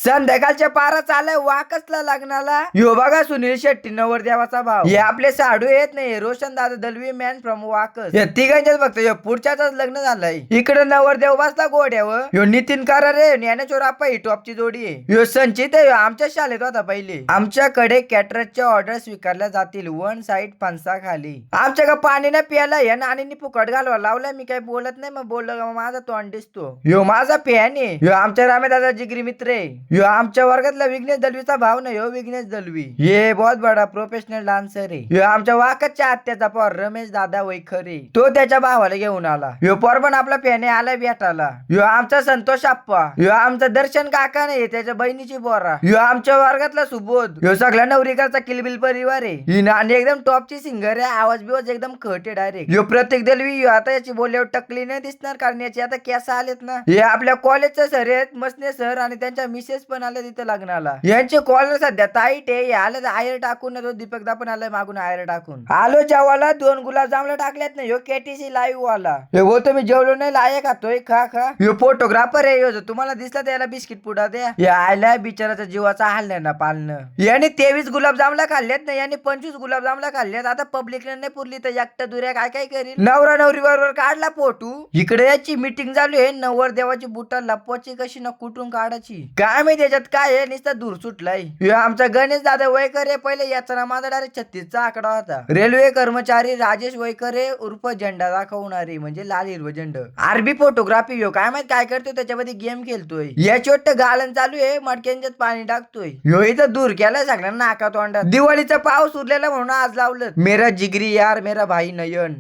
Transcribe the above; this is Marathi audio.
संध्याकाळच्या पारा चालय वाकसला लग्नाला. यो बघा सुनील शेट्टी नवरदेवाचा भाव. हे आपले साडू येत नाही, रोशन दादा दलवी मॅन फ्रॉम वाकस. या तिघांच्याच फक्त पुढच्याच लग्न झालंय. इकडे नवरदेव बसला घोड्यावर. यो नितीन करारे ज्ञानेश्वर आप्पा ही टॉपची जोडी आहे. यो संचित आहे, आमच्या शाळेत होता पहिले. आमच्याकडे कॅटररच्या ऑर्डर स्वीकारल्या जातील. वन साइड पंसा खाली. आमच्या का पाणी न प्यायला या नानींनी फुकट घालवा लावलाय. मी काही बोलत नाही, मग बोललं का माझा तोंड दिसतो. यो माझा फॅन आहे. यो आमच्या रामेदादा जिगरी मित्र आहे. यो आमच्या वर्गातला विघ्नेश दलवीचा भाव नाही. यो विघ्नेश दलवी ये बहुत बडा प्रोफेशनल डान्सर आहे. यो आमच्या वाकतच्या आत्याचा पोर रमेश दादा वैखरे. तो त्याच्या भावाला घेऊन आला. यो पोर पण आपला फॅने आलाय भेटायला. यो आमचा संतोष आप्पा. यो आमचा दर्शन काका नाही, त्याच्या बहिणीची पोरा. यो आमच्या वर्गातला सुबोध. यो सगळ्या नवरीकरचा किलबिल परिवार आहे. ही नानी एकदम टॉपची सिंगर आहे. आवाज बिवाज एकदम खटे डायरेक्ट. यो प्रत्येक दलवी. यो आता याची बोलल्यावर टकली नाही दिसणार, कारण याची आता केस आलेत ना. हे आपल्या कॉलेजचे सर आहेत, मसने सर, आणि त्यांच्या मिसेस पण आले तिथे लग्नाला. यांचे कॉलर सध्या टाईट आहे. आले आयर टाकून, तो दीपकदा पण आलाय मागून आयर टाकून. आलो जेवायला 2 गुलाबजामला टाकल्यात ना. यो केटीसी लाईव्ह वाला. हे बोलतो मी जेवलो नाही, लाये खातोय, खा खा. यो फोटोग्राफर आहे. यो तुम्हाला दिसला त्याला बिस्किट पुडा द्या. या आयला बिचाराचा जीवाचा हाल ना पालनं. याने 23 गुलाबजामला खाल्ल्यात ना. याने 25 गुलाबजामला खाल्ल्यात. आता पब्लिकने नाही पुरली तर एकटा दुऱ्या काय काय करील. नवरा नवरी बरोबर काढला फोटो. इकडे याची मीटिंग चालू आहे. नवर देवाची बुटा लपवाची कशी ना कुठून काढायची काय माहिती. त्याच्यात काय आहे, नुसता दूर सुटलाय. आमचा गणेश दादा वैकरे. पहिले याचा ना माझा डायरेक्ट 36चा आकडा होता. रेल्वे कर्मचारी राजेश वैकरे उर्फ झेंडा दाखवणारे, म्हणजे लाल हिरव झेंड. RB photography. यो काय माहित काय करतोय, त्याच्यामध्ये गेम खेळतोय. याची वाटतं गालन चालू आहे, मटक्यांच्यात पाणी टाकतोय. यो इथं दूर केलाय सगळ्यांना नाका तोंडात. दिवाळीचा पाऊस उरलेला म्हणून आज लावलं. मेरा जिगरी यार मेरा भाई नयन.